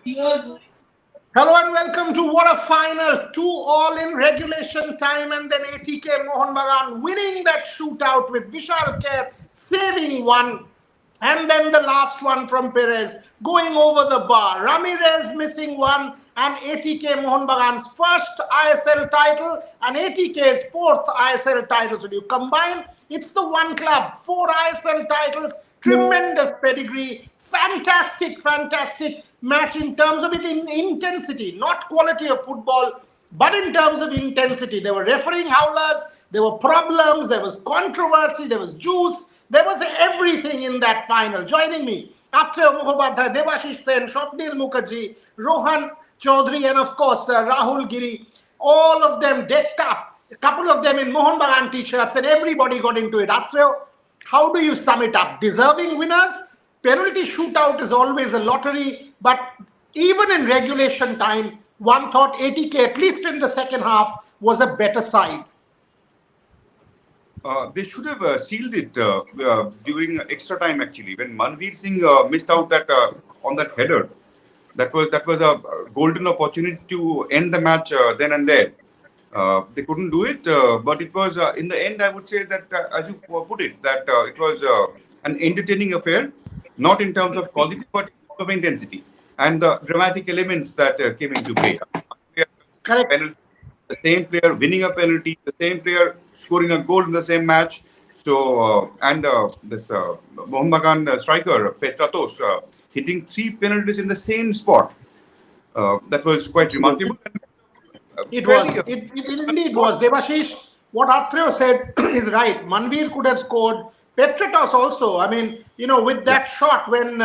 Hello and welcome to What a Final. 2-2 in regulation time, and then Atk Mohunbagan winning that shootout with Vishal Kher saving one. And then the last one from Perez going over the bar. Ramirez missing one, and Atk Mohunbagan's first ISL title and ATK's fourth ISL title. So you combine, it's the one club, 4 ISL titles, tremendous pedigree, fantastic match in terms of it in intensity, not quality of football, but in terms of intensity. There were refereeing howlers, there were problems, there was controversy, there was juice, there was everything in that final. Joining me, Atk Mohunbagan, Debashish Sen, Shopnil Mukherjee, Rohan Chaudhary, and of course Rahul Giri. All of them decked up, a couple of them in Mohunbagan t-shirts, and everybody got into it. Atk, how do you sum it up? Deserving winners? Penalty shootout is always a lottery, but even in regulation time, one thought ATK, at least in the second half, was a better side. They should have sealed it during extra time. Actually, when Manveer Singh missed out that on that header, that was a golden opportunity to end the match then and there. They couldn't do it, but it was in the end. I would say that, as you put it, that it was an entertaining affair, not in terms of quality, but in terms of intensity and the dramatic elements that came into play. Correct. The same player winning a penalty, the same player scoring a goal in the same match. So, this Mohunbagan striker, Petratos, hitting 3 penalties in the same spot. That was quite remarkable. It indeed was. Debashish, what Atreyo said is right. Manveer could have scored. Petratos also. I mean, with that shot when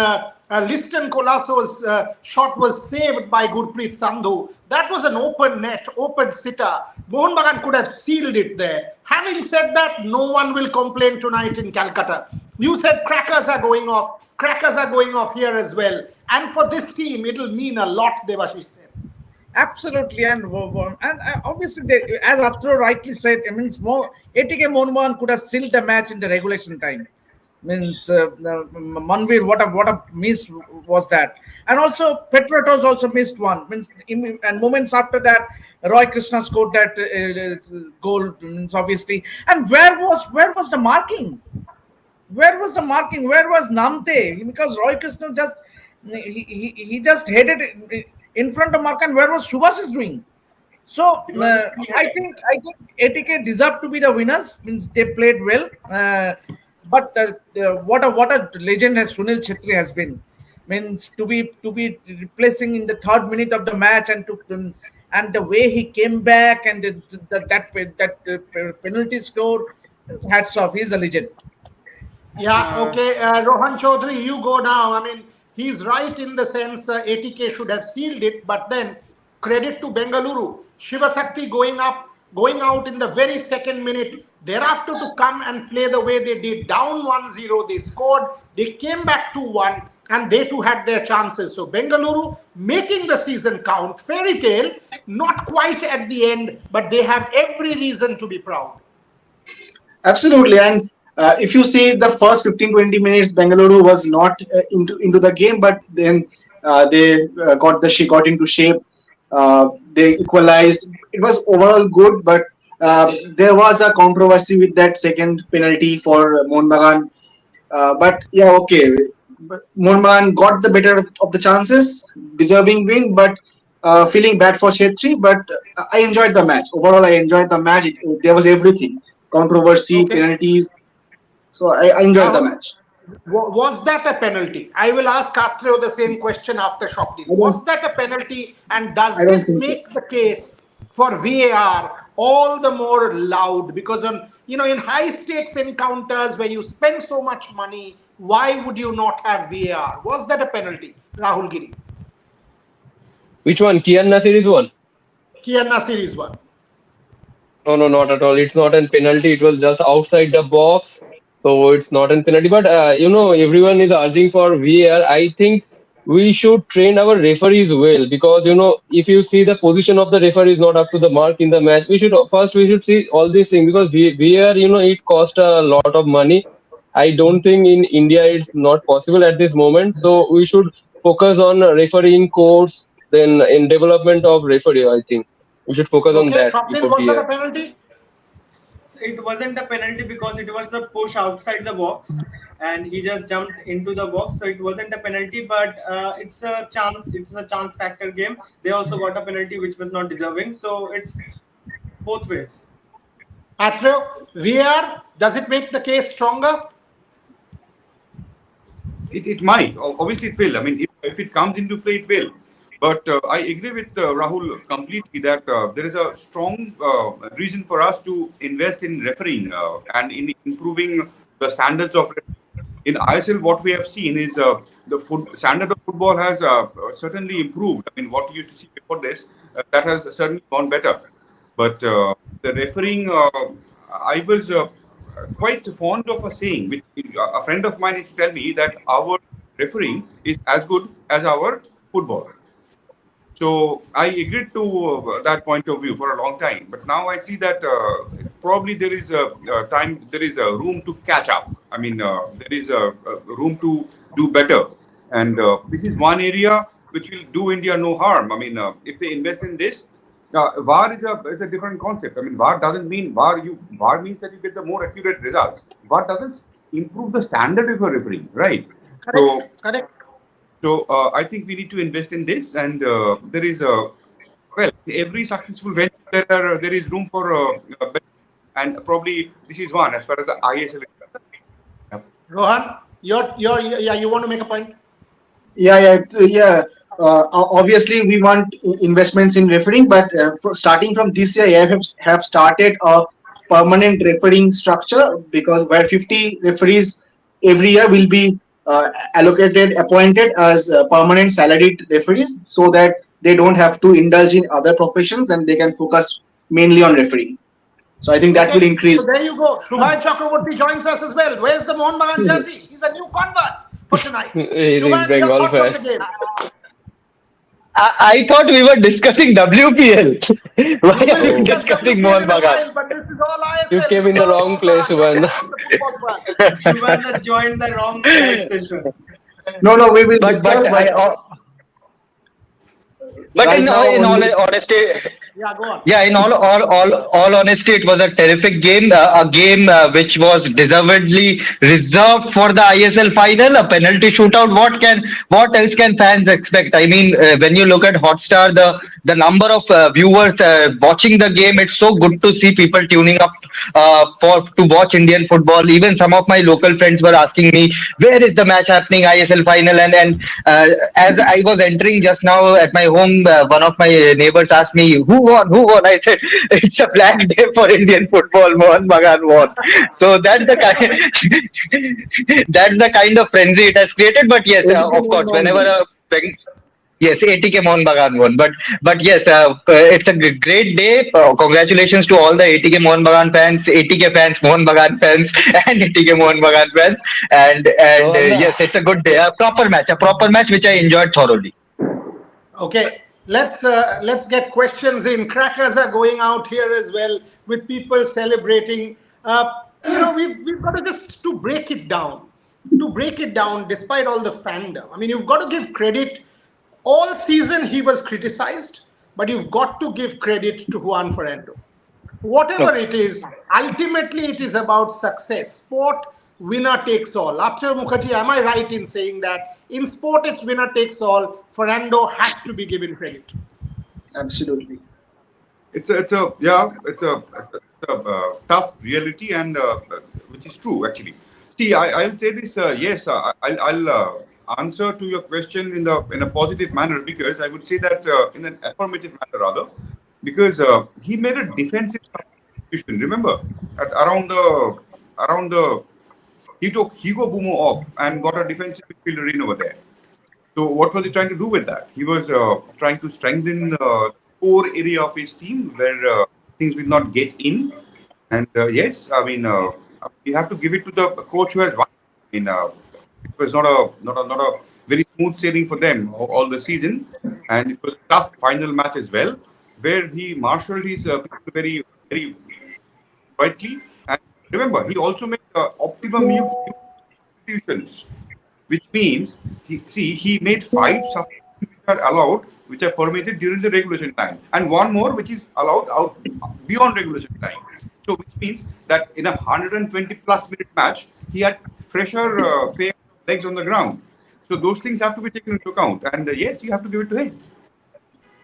Liston Colasso's shot was saved by Gurpreet Sandhu, that was an open net, open sitter. Mohunbagan could have sealed it there. Having said that, no one will complain tonight in Calcutta. You said crackers are going off. Crackers are going off here as well. And for this team, it'll mean a lot, Debashish said. Absolutely, and obviously, as Atro rightly said, it means Atk Mohunbagan could have sealed the match in the regulation time. Means Manveer, what a miss was that, and also Petratos also missed one. Means and moments after that, Roy Krishna scored that goal. Means obviously, and where was the marking? Where was the marking? Where was Namte? Because Roy Krishna he just headed it in front of Mark, and where was Subhash doing? So I think ATK deserved to be the winners. Means they played well, but what a legend as Sunil Chhetri has been. Means to be replacing in the 3rd minute of the match, and the way he came back, and that penalty score. Hats off, he's a legend. Yeah, okay. Rohan Chaudhary, you go now. I mean, he's right in the sense ATK should have sealed it, but then credit to Bengaluru. Shivasakti going out in the very 2nd minute, thereafter to come and play the way they did. Down 1-0, they scored, they came back 2-1, and they too had their chances. So Bengaluru making the season count. Fairy tale, not quite at the end, but they have every reason to be proud. Absolutely, and if you see the first 15-20 minutes, Bengaluru was not into the game, but then they got into shape. They equalized. It was overall good, but there was a controversy with that second penalty for Mohunbagan. But yeah, okay, Mohunbagan got the better of the chances, deserving win, but feeling bad for Chhetri. But I enjoyed the match. Overall, I enjoyed the match. There was everything: controversy, penalties. So I enjoyed the match. Was that a penalty? I will ask Atreyo the same question after Shopdeal. Was that a penalty? And does this make the case for VAR all the more loud? Because in high stakes encounters where you spend so much money, why would you not have VAR? Was that a penalty, Rahul Giri? Which one? Kian Nasiri's one? Kian Nasiri's one. No, not at all. It's not a penalty. It was just outside the box. So it's not a penalty. But, everyone is urging for VAR. I think we should train our referees well, because, if you see the position of the referee is not up to the mark in the match, we should see all these things, because VAR, it cost a lot of money. I don't think in India it's not possible at this moment. So we should focus on refereeing course, then in development of referee. I think we should focus on Okay, that Swapnil, before was that a VAR. penalty? So it wasn't a penalty because it was the push outside the box, and he just jumped into the box. So it wasn't a penalty, but it's a chance. It's a chance factor game. They also got a penalty which was not deserving. So it's both ways. Atro, VAR, does it make the case stronger? It might. Obviously, it will. I mean, if it comes into play, it will. But I agree with Rahul completely that there is a strong reason for us to invest in refereeing and in improving the standards of refereeing. In ISL. What we have seen is the standard of football has certainly improved. I mean, what you used to see before this, that has certainly gone better. But the refereeing, I was quite fond of a saying, which a friend of mine used to tell me that our refereeing is as good as our football. So I agreed to that point of view for a long time, but now I see that probably there is a room to catch up. I mean, there is a room to do better, and this is one area which will do India no harm. I mean, if they invest in this, VAR is a different concept. I mean, VAR doesn't mean VAR means that you get the more accurate results. VAR doesn't improve the standard of a referee, right? Correct. Correct. So I think we need to invest in this, and there is every successful venture there is room for and probably this is one as far as the ISL is concerned. Rohan, you want to make a point? Yeah. Obviously, we want investments in refereeing, but starting from this year, AIF have started a permanent refereeing structure because where 50 referees every year will be appointed as permanent salaried referees, so that they don't have to indulge in other professions and they can focus mainly on refereeing. So I think that will increase. So there you go. Shubhai Chakraborty joins us as well. Where's the Mohunbagan jersey? He's a new convert for tonight. He's Shubhai, Bengal your thoughts on fan. the game? I thought we were discussing WPL. Why We are will we discuss discussing WPL in a Mohunbagan? while, but this is all ISL. You came in the wrong place, Subhan. Shubham has joined the wrong session. No, we will But discuss. But Right in now all only- honesty, Yeah, go on. yeah, in all honesty, it was a terrific game. A game which was deservedly reserved for the ISL final. A penalty shootout. What else can fans expect? I mean, when you look at Hotstar, the number of viewers watching the game, it's so good to see people tuning up to watch Indian football. Even some of my local friends were asking me, where is the match happening, ISL final? And as I was entering just now at my home, one of my neighbors asked me, who won? I said, it's a black day for Indian football. Mohunbagan won. So that's the kind of frenzy it has created. But yes, of course, whenever yes, Atk Mohunbagan won. But yes, it's a great day. Congratulations to all the Atk Mohunbagan fans, Atk fans, Mohunbagan fans, and Atk Mohunbagan fans. And yes, it's a good day. A proper match which I enjoyed thoroughly. Okay, let's get questions in. Crackers are going out here as well with people celebrating. We've got to just to break it down. Despite all the fandom. I mean, you've got to give credit. All season he was criticized, but you've got to give credit to Juan Fernando. Whatever it is, ultimately it is about success. Sport, winner takes all. Atk Mukherjee, am I right in saying that? In sport, it's winner takes all. Fernando has to be given credit. Absolutely. It's a tough reality, and which is true actually. See, I'll say this. Yes, I'll answer to your question in a positive manner, because I would say that in an affirmative manner rather, because he made a defensive substitution. Remember, he took Hugo Bumo off and got a defensive midfielder in over there. So what was he trying to do with that? He was trying to strengthen the core area of his team where things will not get in. And yes, I mean, we have to give it to the coach who has won. I mean, it was not a very smooth sailing for them all the season, and it was a tough final match as well, where he marshaled his people very, very rightly. And remember, he also made optimum substitutions. which means he made 5 substitutions which are allowed, which are permitted during the regulation time, and one more which is allowed out beyond regulation time. So which means that in a 120 plus minute match, he had fresher pair of legs on the ground. So those things have to be taken into account, and yes, you have to give it to him.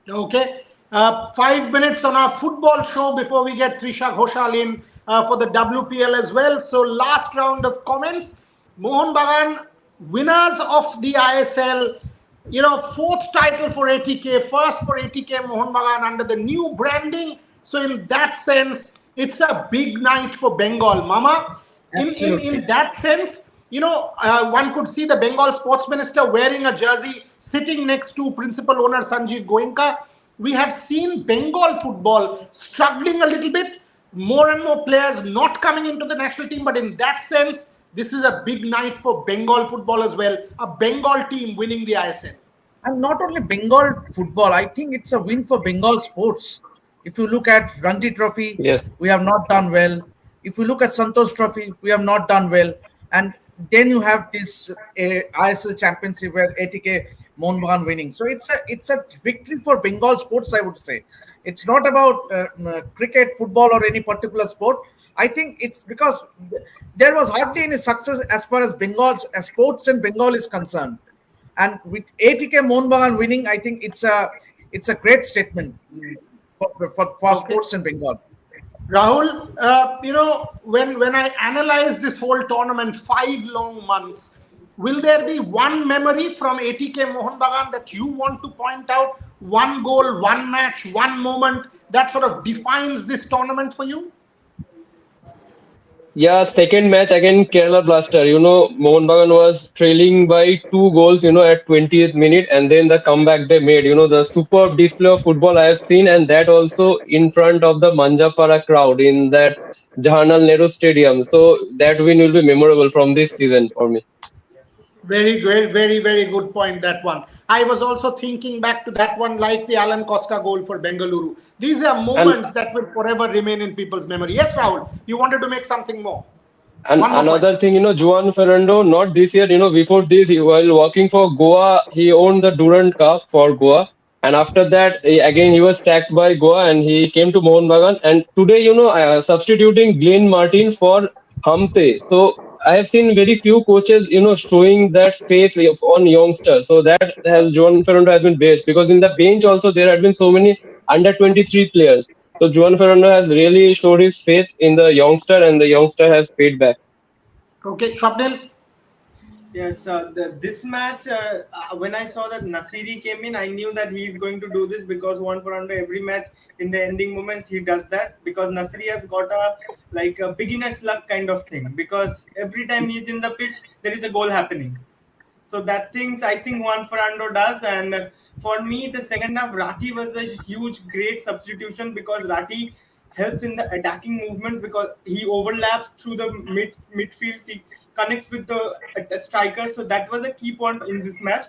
Okay. 5 minutes on our football show before we get Trisha Ghoshal in for the WPL as well. So last round of comments. Mohunbagan, winners of the ISL, fourth title for ATK, first for ATK Mohunbagan under the new branding. So in that sense, it's a big night for Bengal, Mama. In that sense, one could see the Bengal sports minister wearing a jersey, sitting next to principal owner Sanjeev Goenka. We have seen Bengal football struggling a little bit, more and more players not coming into the national team. But in that sense, this is a big night for Bengal football as well. A Bengal team winning the ISL. And not only Bengal football, I think it's a win for Bengal sports. If you look at Ranji Trophy, Yes. we have not done well. If you look at Santosh Trophy, we have not done well. And then you have this ISL championship where ATK Mohunbagan winning. So it's a victory for Bengal sports, I would say. It's not about cricket, football, or any particular sport. I think it's because there was hardly any success as far as Bengal's sports in Bengal is concerned. And with ATK Mohunbagan winning, I think it's a great statement for sports in Bengal. Rahul, when I analyze this whole tournament, 5 long months, will there be one memory from ATK Mohunbagan that you want to point out? One goal, one match, one moment that sort of defines this tournament for you? Yeah, second match against Kerala Blaster. Mohunbagan was trailing by 2 goals, at 20th minute, and then the comeback they made. The superb display of football I have seen, and that also in front of the Manjapara crowd in that Jawaharlal Nehru Stadium. So that win will be memorable from this season for me. Very great, very, very good point, that one. I was also thinking back to that one, like the Alan Costa goal for Bengaluru. These are moments that will forever remain in people's memory. Yes, Rahul, you wanted to make something more. And another thing, Juan Fernando, not this year, before this, while working for Goa, he owned the Durand Cup for Goa. And after that, again, he was sacked by Goa and he came to Mohunbagan. And today, substituting Glenn Martin for Hamte. So I have seen very few coaches, showing that faith on youngsters. So that has Juan Fernando has been best, because in the bench also there have been so many under 23 players. So Juan Fernando has really showed his faith in the youngster, and the youngster has paid back. Okay, Swapnil? Yes, this match, when I saw that Nasiri came in, I knew that he is going to do this, because Juan Fernando every match in the ending moments he does that, because Nasiri has got a beginner's luck kind of thing, because every time he's in the pitch there is a goal happening. So that things I think Juan Fernando does. And for me, the second half, Rati was a huge, great substitution, because Rati helps in the attacking movements, because he overlaps through the midfield. He connects with the striker. So that was a key point in this match.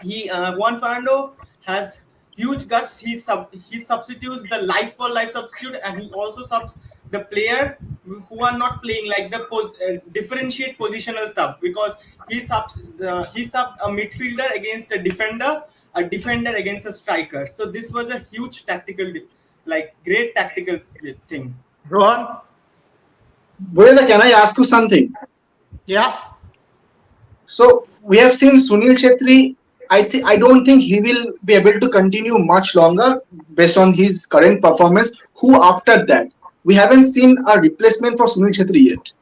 Juan Fernando has huge guts. He substitutes the life for life substitute, and he also subs the player who are not playing, like the differentiate positional sub, because he subs a midfielder against a defender against a striker. So this was a huge tactical, great tactical thing. Rohan? Burela, can I ask you something? Yeah. So we have seen Sunil Chhetri. I don't think he will be able to continue much longer based on his current performance. Who after that? We haven't seen a replacement for Sunil Chhetri yet.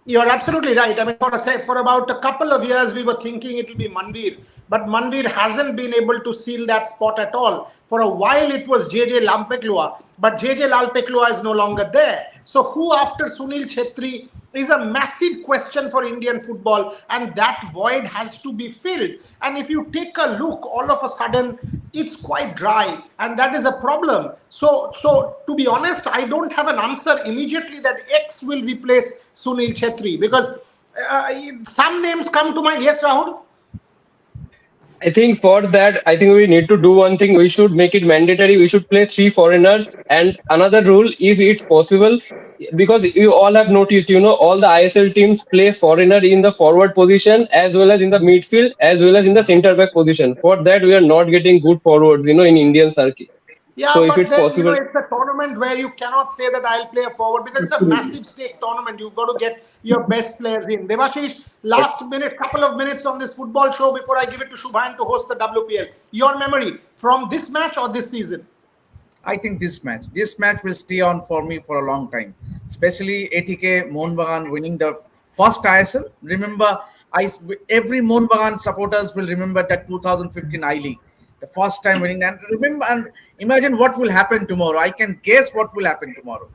You're absolutely right. I mean, for about a couple of years, we were thinking it will be Manveer, but Manveer hasn't been able to seal that spot at all. For a while, it was JJ Lalpeklua, but JJ Lalpeklua is no longer there. So who after Sunil Chhetri is a massive question for Indian football, and that void has to be filled. And if you take a look, all of a sudden, it's quite dry, and that is a problem. So to be honest, I don't have an answer immediately that X will replace Sunil Chhetri, because some names come to mind. Yes, Rahul? I think for that, I think we need to do one thing. We should make it mandatory. We should play three foreigners. And another rule, if it's possible, because you all have noticed, all the ISL teams play foreigner in the forward position as well as in the midfield as well as in the center back position. For that, we are not getting good forwards, in Indian circuit. Yeah, So if but it's then possible, it's a tournament where you cannot say that I'll play a forward because it's a massive stake tournament. You've got to get your best players in. Devashish, last minute, couple of minutes on this football show before I give it to Shubhan to host the WPL. Your memory from this match or this season? I think this match will stay on for me for a long time, especially ATK Mohunbagan winning the first ISL. Remember, every Mohunbagan supporters will remember that 2015 I League, the first time winning. And remember and imagine what will happen tomorrow. I can guess what will happen tomorrow.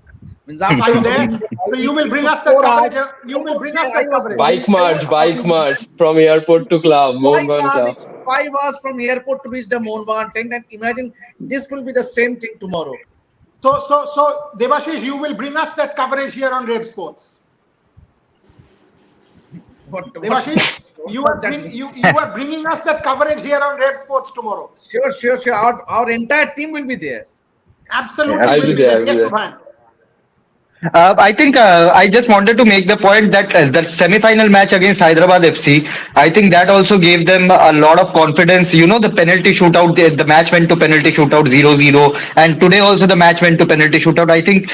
Means Are after you there? winning the So I you League will bring us for that 4 hours, coverage. You I will was bring there, us that coverage. bike march from airport to club, five Mohunbagan hours, club. 5 hours from airport to reach the Mohunbagan tent, and imagine this will be the same thing tomorrow. So, Devashish, you will bring us that coverage here on Rave Sports. Devashish, you what are that bring, mean? you are bringing us that coverage here on Red Sports tomorrow. Sure. Our entire team will be there. Absolutely I'll be will be there. there. I'll be Yes, there. Subhan. I think I just wanted to make the point that that semi-final match against Hyderabad FC, I think that also gave them a lot of confidence. The penalty shootout, the match went to penalty shootout 0-0, and today also the match went to penalty shootout. I think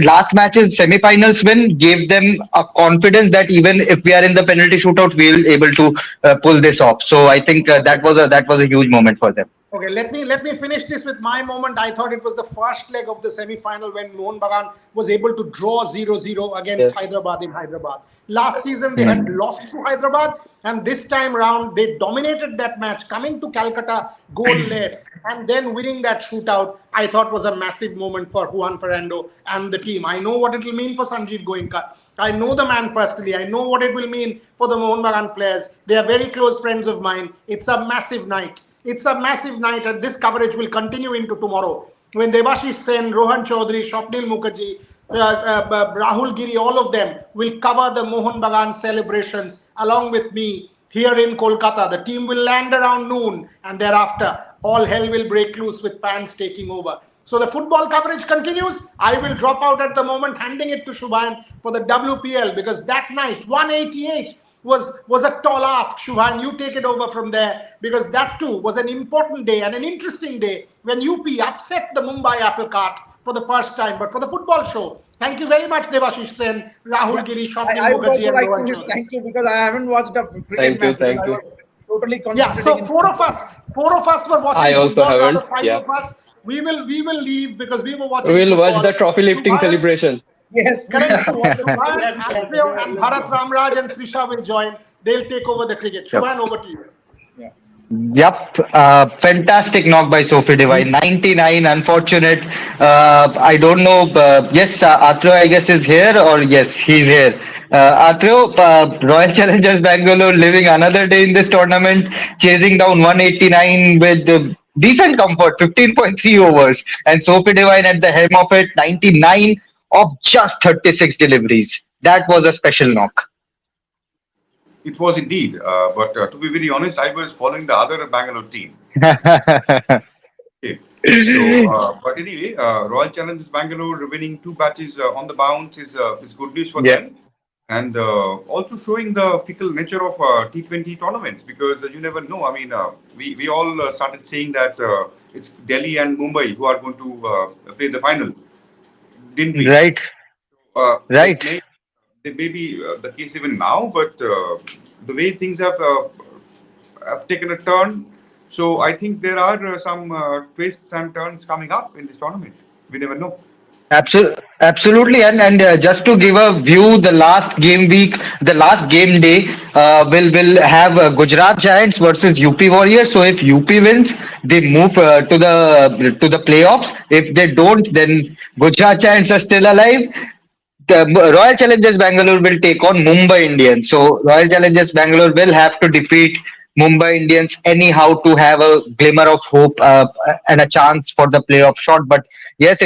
last match's semi-finals win gave them a confidence that even if we are in the penalty shootout, we'll able to pull this off. So I think that was a huge moment for them. Okay, let me finish this with my moment. I thought it was the first leg of the semi-final when Mohunbagan was able to draw 0-0 against Yes. Hyderabad in Hyderabad. Last season they had lost to Hyderabad, and this time round they dominated that match, coming to Calcutta goalless and then winning that shootout. I thought was a massive moment for Juan Fernando and the team. I know what it will mean for Sanjeev Goenka. I know the man personally. I know what it will mean for the Mohunbagan players. They are very close friends of mine. It's a massive night. It's a massive night, and this coverage will continue into tomorrow when Devashish Sen, Rohan Chaudhary, Shopnil Mukherjee, Rahul Giri, all of them will cover the Mohunbagan celebrations along with me here in Kolkata. The team will land around noon, and thereafter all hell will break loose with fans taking over. So the football coverage continues. I will drop out at the moment, handing it to Shubhan for the WPL, because that night 188 was a tall ask. Shubhan, you take it over from there, because that too was an important day and an interesting day when UP upset the Mumbai apple cart for the first time. But for the football show, thank you very much, Devashish Sen, Rahul Giri, Shopnil I would Mukherjee, also and like Rohan to Chaudhary. thank you because I haven't watched a cricket Thank you, match because thank I you. was totally Yeah, concentrating so in four of us were watching I also football. Out haven't. of five Yeah. of us, we will leave because we were watching We'll watch football. the trophy lifting Shubhan, celebration. Yes, we correct. need to watch the Shubhan, Yes, Atreo, and let's Bharat go. Ramraj and Trisha will join. They'll take over the cricket. Yep. Shubhan, over to you. yeah. Yep, fantastic knock by Sophie Devine. 99, unfortunate. I don't know. Yes, Atro, I guess, is here, or yes, he's here. Atro, Royal Challengers Bangalore living another day in this tournament, chasing down 189 with decent comfort, 15.3 overs, and Sophie Devine at the helm of it, 99 of just 36 deliveries. That was a special knock. It was indeed. But to be very honest, I was following the other Bangalore team. Okay. So, but anyway, Royal Challengers Bangalore winning two matches on the bounce is good news for Yeah. them, and also showing the fickle nature of T20 tournaments, because you never know. I mean, we all started saying that it's Delhi and Mumbai who are going to play the final, didn't we? Right, right. It may be the case even now, but the way things have taken a turn. So I think there are some twists and turns coming up in this tournament. We never know. Absolutely, and just to give a view, the last game week, the last game day, will have Gujarat Giants versus UP Warriors. So if UP wins, they move to the playoffs. If they don't, then Gujarat Giants are still alive. The Royal Challengers Bangalore will take on Mumbai Indians. So Royal Challengers Bangalore will have to defeat Mumbai Indians anyhow to have a glimmer of hope and a chance for the playoff shot. But yes,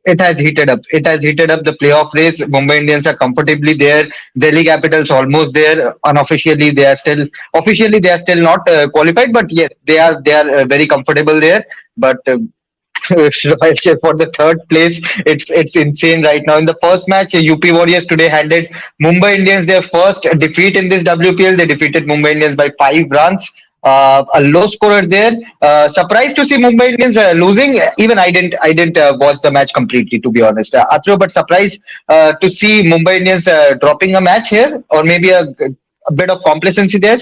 it has heated up. It has heated up the playoff race. Mumbai Indians are comfortably there. Delhi Capitals almost there. Unofficially, they are still officially they are still not qualified, but yes, they are very comfortable there. But for the third place, it's insane right now. In the first match, UP Warriors today handed Mumbai Indians their first defeat in this WPL. They defeated Mumbai Indians by 5 runs. A low scorer there. Surprised to see Mumbai Indians losing. Even I didn't watch the match completely, to be honest. Atro, but surprised to see Mumbai Indians dropping a match here, or maybe a bit of complacency there.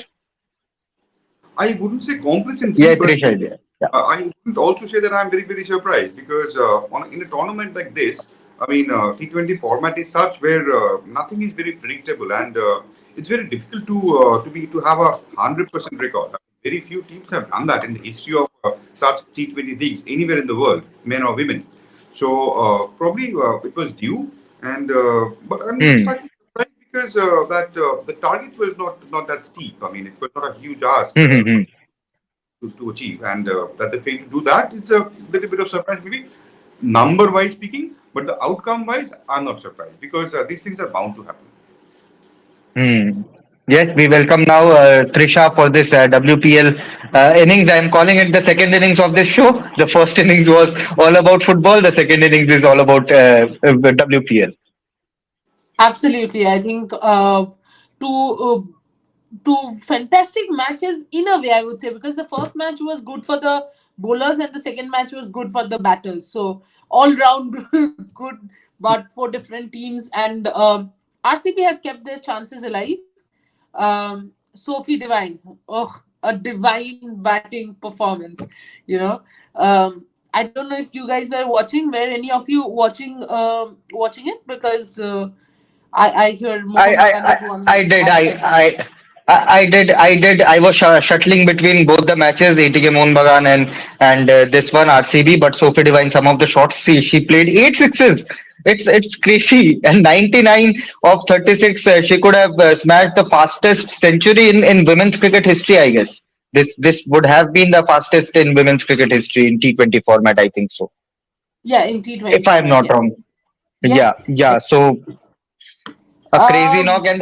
I wouldn't say complacency, Yeah, but Trish, yeah. I would also say that I'm very, very surprised because in a tournament like this, I mean, T20 format is such where nothing is very predictable, and it's very difficult to have a 100% record. Very few teams have done that in the history of such T20 leagues anywhere in the world, men or women. So probably it was due, and but I'm slightly surprised because that the target was not that steep. I mean, it was not a huge ask. Hmm. To achieve, and that they fail to do that, it's a little bit of surprise, maybe number wise speaking, but the outcome wise, I'm not surprised because these things are bound to happen. Hmm. Yes, we welcome now Trisha for this WPL innings. I am calling it the second innings of this show. The first innings was all about football. The second innings is all about WPL. Absolutely, I think two fantastic matches in a way, I would say, because the first match was good for the bowlers and the second match was good for the batters. So all round good, but for different teams. And RCB has kept their chances alive. Sophie Divine, oh, a divine batting performance. You know, I don't know if you guys were watching. Were any of you watching it? Because I hear I Mohan I Bagan is I, one I did. match ahead. I did. I was shuttling between both the matches, ATK Mohunbagan and this one RCB. But Sophie Devine, some of the shots she played 8 sixes. It's crazy. And 99 of 36, she could have smashed the fastest century in women's cricket history. I guess this would have been the fastest in women's cricket history in T20 format. I think so, Yeah, in T20 if I'm format. not Yeah. wrong. Yeah, Yes. Yes. yeah. So a crazy knock, and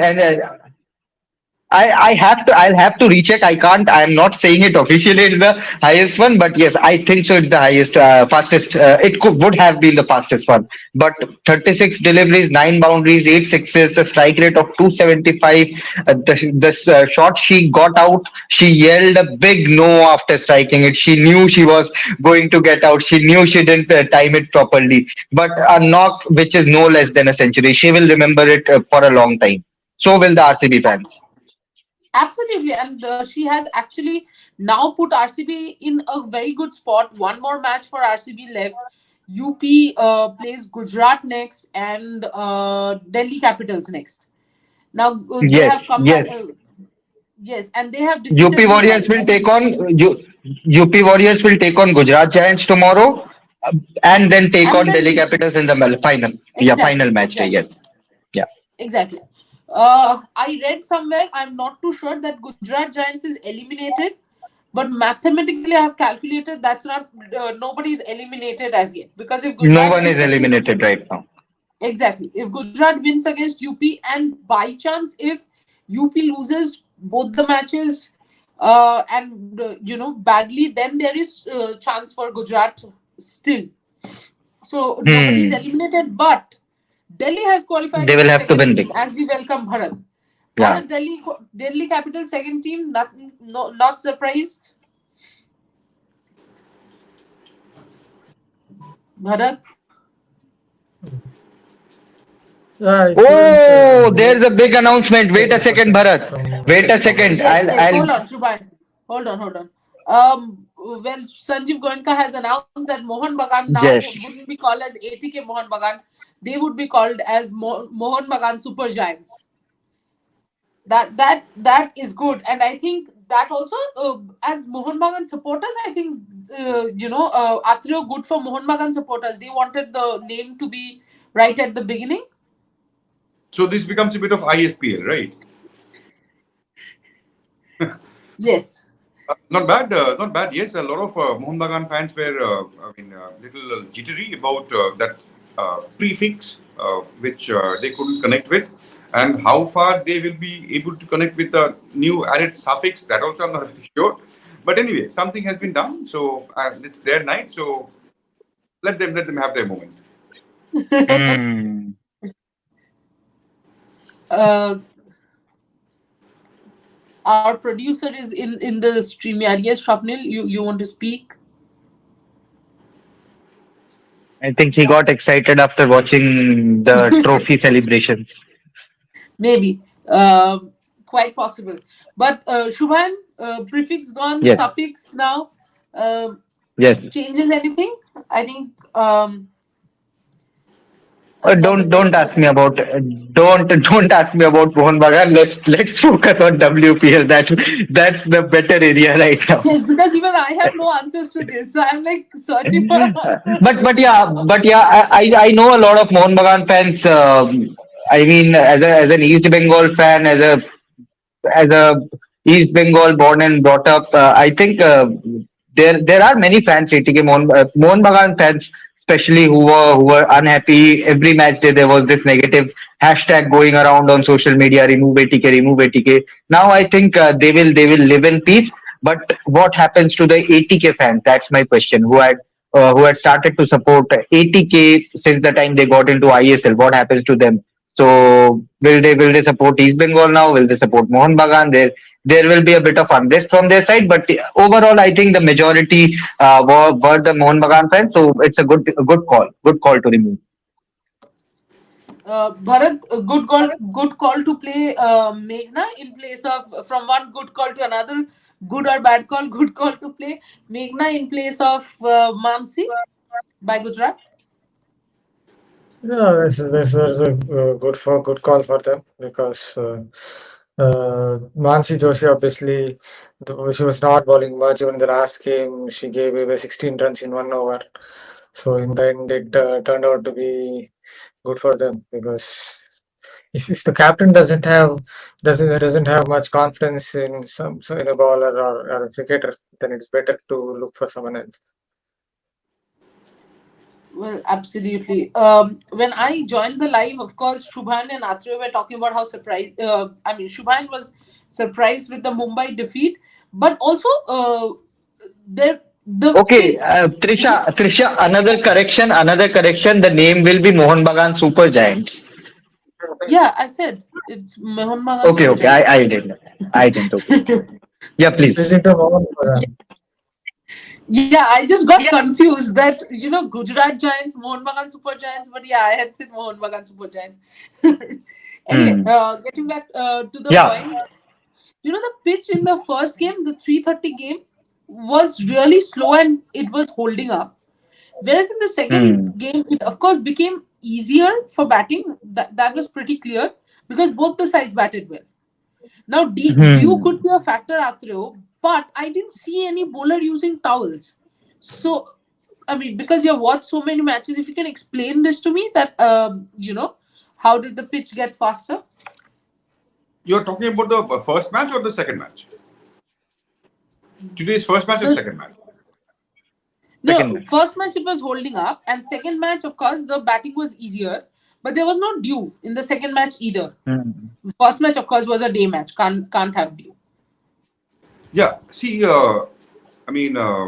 I'll have to recheck. I can't. I'm not saying it officially. It's the highest one, but yes, I think so. It's the highest, fastest. Would have been the fastest one. But 36 deliveries, 9 boundaries, 8 sixes, the strike rate of 275. The shot she got out, she yelled a big no after striking it. She knew she was going to get out. She knew she didn't time it properly. But a knock which is no less than a century. She will remember it for a long time. So will the RCB fans. Absolutely, and she has actually now put RCB in a very good spot. One more match for RCB left. UP plays Gujarat next and Delhi Capitals next. Now they have Yes, come back. yes. Yes, and they have UP defeated Warriors Mumbai. will take on UP Warriors will take on Gujarat Giants tomorrow, and then take And on then Delhi this Capitals in the final. Yeah, final exactly, match day. exactly, Yes. Yeah. exactly. I read somewhere. I'm not too sure that Gujarat Giants is eliminated, but mathematically, I have calculated that's not nobody is eliminated as yet because if No Gujarat one is wins against eliminated right now. exactly if Gujarat wins against UP and by chance if UP loses both the matches and badly, then there is chance for Gujarat still. So nobody is Hmm. eliminated, but Delhi has qualified They as will the have to second win team big. as we welcome Bharat. Yeah. Bharat Delhi Capital second team. Not surprised. Bharat. Yeah, it went Oh, well there's a big announcement. Wait a second, Bharat. from Wait a our second. Yes, yes. I'll. Hold on, Shubhan. Hold on. Well, Sanjeev Goenka has announced that Mohun Bagan now Yes. wouldn't be called as ATK Mohun Bagan. They would be called as Mohun Bagan Super Giants. That is good, and I think that also as Mohun Bagan supporters, I think Atrio good for Mohun Bagan supporters. They wanted the name to be right at the beginning. So this becomes a bit of ISPL, right? Yes. Not bad, not bad. Yes, a lot of Mohunbagan fans were, little jittery about that prefix which they couldn't connect with, and how far they will be able to connect with the new added suffix, that also I'm not really sure. But anyway, something has been done, so it's their night. So let them have their moment. Hmm. Our producer is in the StreamYard. Yes, Swapnil, you want to speak? I think he got excited after watching the trophy celebrations. Maybe. Quite possible. But Shubhan, prefix gone, Yes, suffix now. Uh, yes. changes anything? I think not the Don't best ask person. me about don't ask me about Mohunbagan. Let's focus on WPL. That's the better area right now. Yes, because even I have no answers to this, so I'm like searching for an answer. But yeah, I know a lot of Mohunbagan fans. I mean, as an East Bengal fan, as a East Bengal born and brought up, I think there are many fans, ATK Mohun Bagan fans, especially who were unhappy. Every match day there was this negative hashtag going around on social media: remove ATK, remove ATK. Now I think they will live in peace. But what happens to the ATK fans? That's my question. Who had started to support ATK since the time they got into ISL? What happens to them? So will they support East Bengal now? Will they support Mohun Bagan? There will be a bit of unrest from their side, but overall, I think the majority were the Mohun Bagan fans. So it's a good call to remove. Bharat, a good call to play Meghna in place of from one good call to another. Good or bad call, good call to play Meghna in place of Mansi by Gujarat. Yeah, this was a good call for them because Mansi Joshi obviously she was not bowling much. Even in the last game, she gave away 16 runs in 1 over. So in the end, it turned out to be good for them because if the captain doesn't have much confidence in in a bowler or a cricketer, then it's better to look for someone else. Well, absolutely. When I joined the live, of course, Shubhan and Atre were talking about how surprised. I mean, Shubhan was surprised with the Mumbai defeat, but also the Okay, pitch. Trisha, another correction. The name will be Mohun Bagan Super Giants. Yeah, I said it's Mohun Bagan Okay, Super okay. Giants. I didn't. Okay. Yeah, please. Visit to Mohan Bagan. Yeah, I just got confused that Gujarat Giants, Mohun Bagan Super Giants, but yeah, I had said Mohun Bagan Super Giants. Anyway, Hmm. getting back to the Yeah. point, the pitch in the first game, the 3:30 game, was really slow and it was holding up. Whereas in the second Hmm. game, it of course became easier for batting. That was pretty clear because both the sides batted well. Now, dew Hmm. could be a factor, Atreo, but I didn't see any bowler using towels. So, I mean, because you have watched so many matches, if you can explain this to me, that how did the pitch get faster? You're talking about the first match or the second match? Today's first match or The, second match? Second no, match. first match it was holding up, and second match, of course, the batting was easier, but there was no dew in the second match either. Hmm. First match, of course, was a day match. Can't have dew. Yeah. See, I mean, uh,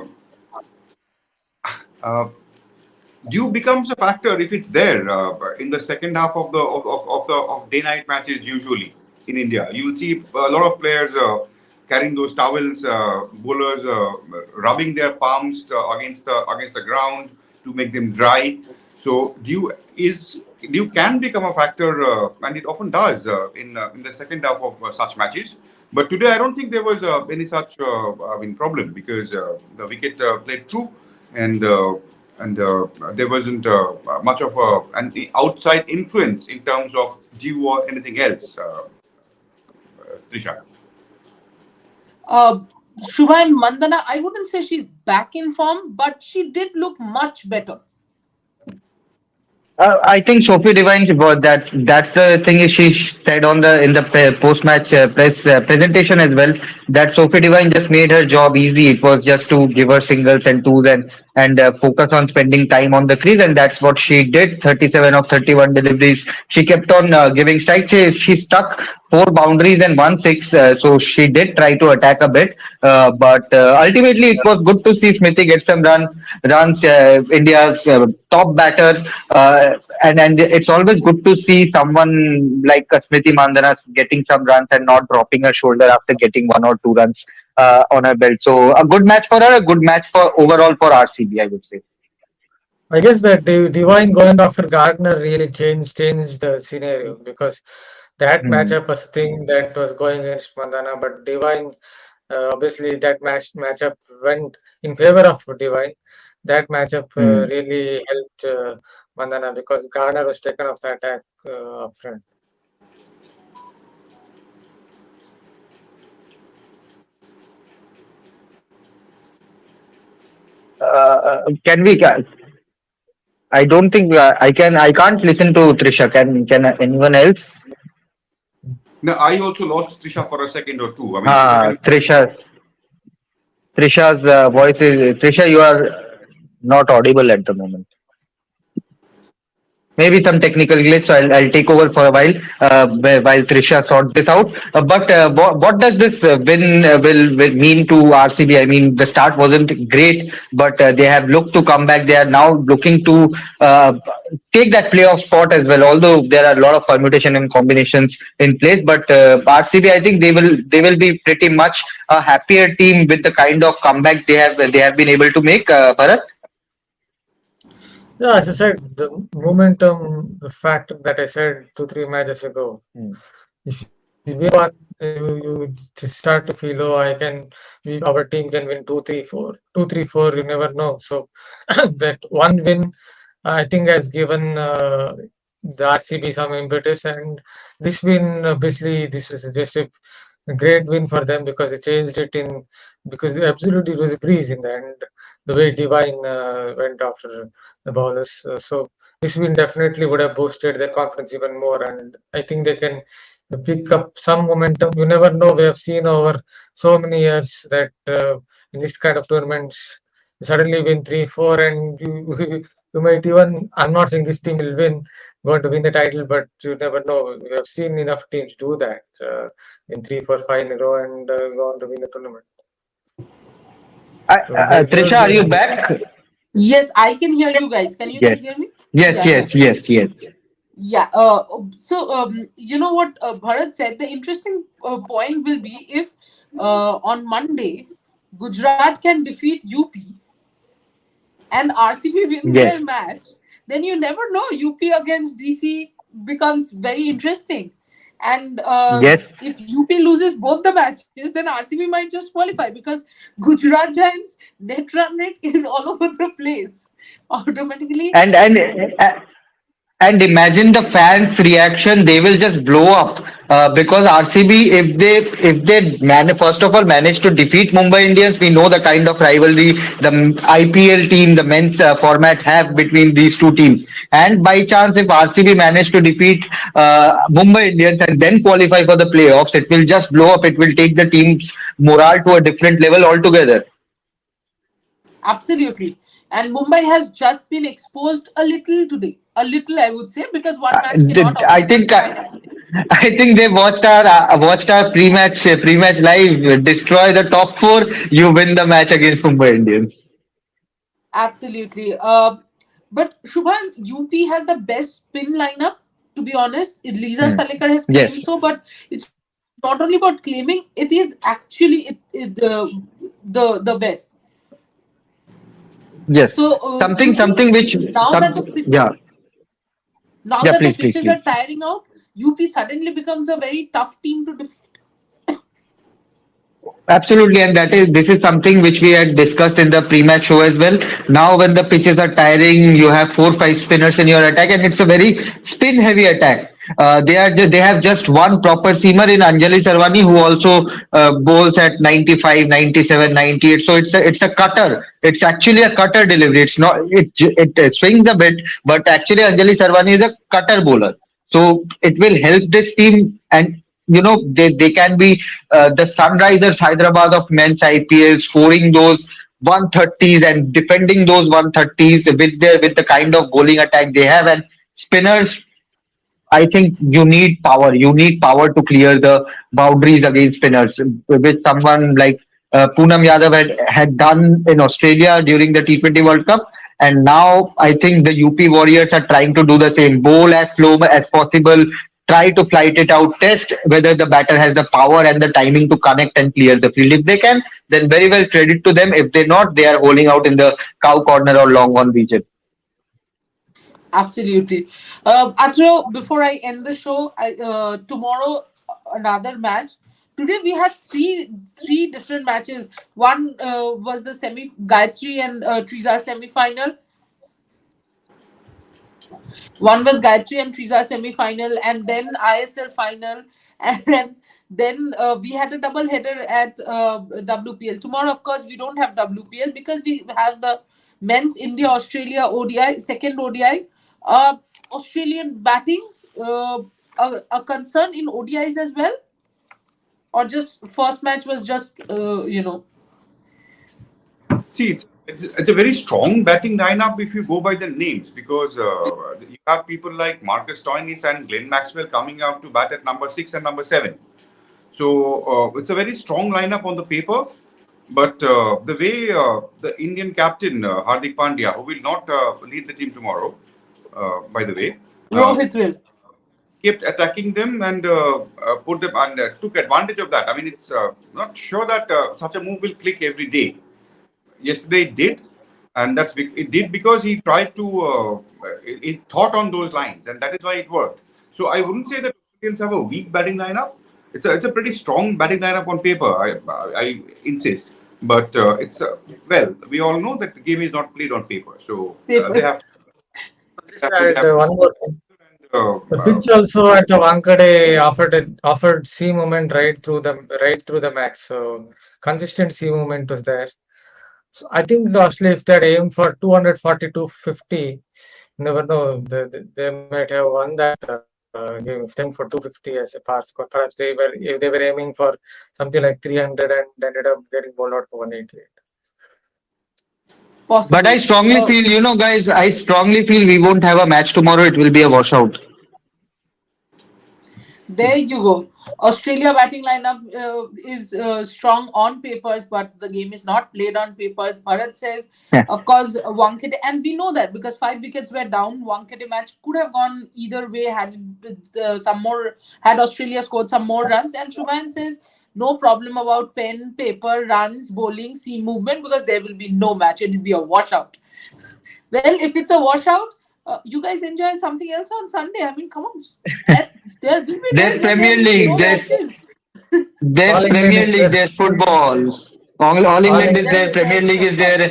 dew becomes a factor if it's there in the second half of the day night matches. Usually in India, you will see a lot of players carrying those towels, bowlers rubbing their palms against the ground to make them dry. So dew can become a factor, and it often does in the second half of such matches. But today, I don't think there was any such problem because the wicket played true, and there wasn't much of an outside influence in terms of dew or anything else. Trisha. Uh, Shubha and Mandana, I wouldn't say she's back in form, but she did look much better. I think Sophie Devine was that. That's the thing is she said in the post match press presentation as well that Sophie Devine just made her job easy. It was just to give her singles and twos and and focus on spending time on the crease, and that's what she did. 37 of 31 deliveries. She kept on giving strikes. She stuck four boundaries and one six, so she did try to attack a bit, but ultimately it was good to see Smithy get some runs. India's top batter, and it's always good to see someone like Smriti Mandhana getting some runs and not dropping her shoulder after getting one or two runs on her belt. So a good match for her, a good match for overall for RCB, I would say. I guess that Divine going after Gardner really changed the scenario, because that Hmm. matchup was thing that was going against Mandana, but Divine, obviously that matchup went in favor of Divine. That matchup Hmm. really helped Mandana, because Gardner was taken off the attack up front. Can we? I don't think I can. I can't listen to Trisha. Can anyone else? No, I also lost Trisha for a second or two. I mean, Trisha, can Ah, you? Trisha's voice is Trisha. You are not audible at the moment. Maybe some technical glitch, so I'll take over for a while while Trisha sorts this out. But what does this win will mean to RCB? I mean, the start wasn't great, but they have looked to come back. They are now looking to take that playoff spot as well. Although there are a lot of permutation and combinations in place, but RCB, I think they will be pretty much a happier team with the kind of comeback they have been able to make. Bharat. Yeah, as I said, the momentum, the fact that I said 2-3 matches ago. Hmm. If you win one, you just start to feel, oh, our team can win 2-3-4, 2-3-4. You never know. So that one win, I think, has given the RCB some impetus, and this win, obviously, this is just a great win for them, because they changed it in, because absolutely it was a breeze in the end. The way Divine went after the bowlers, so this win definitely would have boosted their confidence even more, and I think they can pick up some momentum. You never know. We have seen over so many years that in this kind of tournaments, you suddenly win 3-4, and you you might even. I'm not saying this team will going to win the title, but you never know. We have seen enough teams do that in 3, 4, 5 in a row, and go on to win the tournament. So they will Trisha, be are in you a good. back? Yes, I can hear you guys. Can you guys Yes. hear me? Yes. Yeah, yeah. Yes. Yes. Yes. Yeah. You know what Bharat said? The interesting point will be if on Monday Gujarat can defeat UP and RCB wins Yes. their match, then you never know. UP against DC becomes very interesting. And Yes. if UP loses both the matches, then RCB might just qualify, because Gujarat Giants' net run rate is all over the place. Automatically, And and uh, and imagine the fans' reaction. They will just blow up because RCB, if they first of all manage to defeat Mumbai Indians, we know the kind of rivalry the IPL team, the men's format have between these two teams. And by chance, if RCB manage to defeat Mumbai Indians and then qualify for the playoffs, it will just blow up. It will take the team's morale to a different level altogether. absolutely. And Mumbai has just been exposed a little today. A little, I would say, because one match cannot I obviously think define everything. I think they watched our pre-match live. Destroy the top four, you win the match against Mumbai Indians. Absolutely. But Shubhan, UP has the best spin lineup. To be honest, Lisa Hmm. Stalekar has claimed Yes, so, but it's not only about claiming; it is actually the best. yes. So, do you think Something which now that some yeah now yeah. that the Please, please, pitches are please. tiring out, UP suddenly becomes a very tough team to defeat? Absolutely, and this is something which we had discussed in the pre-match show as well. Now, when the pitches are tiring, you have 4 5 spinners in your attack, and it's a very spin-heavy attack. They have just one proper seamer in Anjali Sarvani, who also bowls at 95, 97, 98. So it's a cutter. It's actually a cutter delivery. It's not it swings a bit, but actually Anjali Sarvani is a cutter bowler. So it will help this team, and they can be the Sunrisers Hyderabad of men's IPL, scoring those 130s and defending those 130s with the kind of bowling attack they have, and spinners, I think you need power. You need power to clear the boundaries against spinners, which someone like Poonam Yadav had done in Australia during the T20 World Cup. And now I think the UP Warriors are trying to do the same. Bowl as slow as possible, try to flight it out, test whether the batter has the power and the timing to connect and clear the field. If they can, then very well credit to them. If they not, they are holding out in the cow corner or long on region. Absolutely. Atro, before I end the show, tomorrow another match. Today we had three different matches. One was the Gayatri and Triza semi-final. One was Gayatri and Triza semi-final, and then ISL final, and then we had a double header at WPL. Tomorrow, of course, we don't have WPL because we have the men's India Australia ODI, second ODI. Australian batting, a concern in ODIs as well, or just first match was just See, it's a very strong batting lineup if you go by the names, because you have people like Marcus Stoinis and Glenn Maxwell coming out to bat at number 6 and number 7. So it's a very strong lineup on the paper. But the way the Indian captain Hardik Pandya, who will not lead the team tomorrow, by the way, Rohit will kept attacking them and put them and took advantage of that. I mean, it's not sure that such a move will click every day. Yesterday it did, and it did because he tried to he thought on those lines, and that is why it worked. So I wouldn't say that Australians have a weak batting lineup. It's a pretty strong batting lineup on paper. I insist, but it's well, we all know that the game is not played on paper, so they have. One more thing. The pitch also at the Wankhede offered sea movement right through the match. So consistent sea movement was there. So I think Australia, if they had aimed for 240 to 50, never know, they might have won that game. If they aimed for 250 as a par score, perhaps they were aiming for something like 300 and ended up getting bowled out for 188. possible. But I strongly feel, guys, I strongly feel we won't have a match tomorrow. It will be a washout. There you go. Australia batting lineup is strong on papers, but the game is not played on papers. Bharat says, of course, Wankhede, and we know that because 5 wickets were down. Wankhede match could have gone either way had Australia scored some more runs. And Shubhan says, no problem about pen, paper, runs, bowling, sea movement because there will be no match. It will be a washout. Well, if it's a washout, you guys enjoy something else on Sunday. I mean, come on. There will be There's Premier League. There's Premier League. There's football. All England is there. Premier League is there.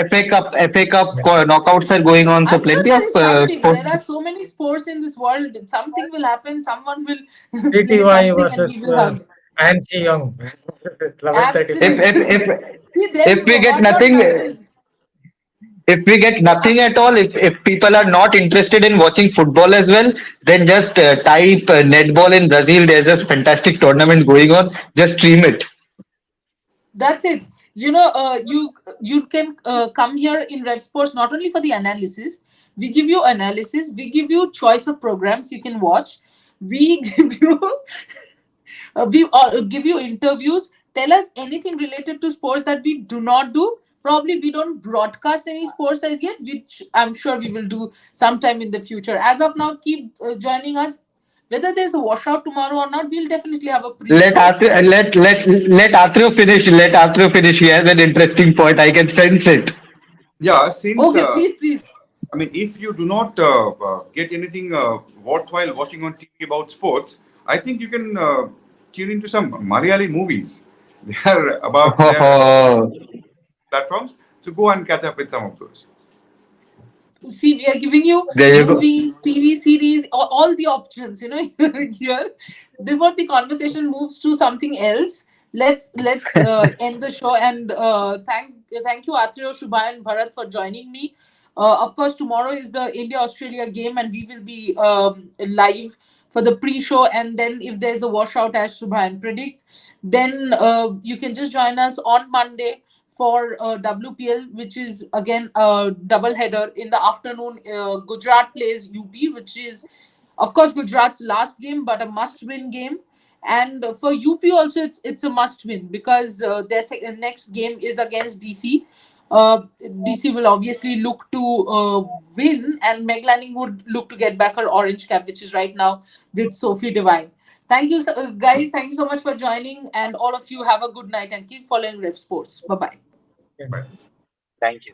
FA Cup knockouts are going on. So plenty of sports. There are so many sports in this world. Something will happen. Someone will play TTY something versus and we will have. Nancy Young. If we get nothing. If we get nothing at all, if people are not interested in watching football as well, then just type netball in Brazil. There's a fantastic tournament going on. Just stream it. That's it. You can come here in Red Sports not only for the analysis. We give you analysis. We give you choice of programs you can watch. We give you give you interviews. Tell us anything related to sports that we do not do. Probably we don't broadcast any sports as yet, which I'm sure we will do sometime in the future. As of now, keep joining us. Whether there's a washout tomorrow or not, we'll definitely have a pre-show. Let Atrio finish. Let Atrio finish. He has an interesting point. I can sense it. Yeah, since okay, please. I mean, if you do not get anything worthwhile watching on TV about sports, I think you can tune into some Malayali movies. They are about platforms, so go and catch up with some of those. See, we are giving you movies, TV series, all the options. Here, before the conversation moves to something else, let's end the show and thank you, Atrio, Shubha, and Bharat for joining me. Of course, tomorrow is the India-Australia game, and we will be live for the pre-show. And then, if there's a washout, as Shubhan predicts, then you can just join us on Monday for WPL, which is again a double header in the afternoon. Gujarat plays UP, which is, of course, Gujarat's last game, but a must-win game. And for UP also, it's a must-win because their next game is against DC. DC will obviously look to win, and Meg Lanning would look to get back her orange cap, which is right now with Sophie Devine. Thank you, guys. Thank you so much for joining, and all of you have a good night and keep following Rev Sports. Bye bye. Bye. Thank you.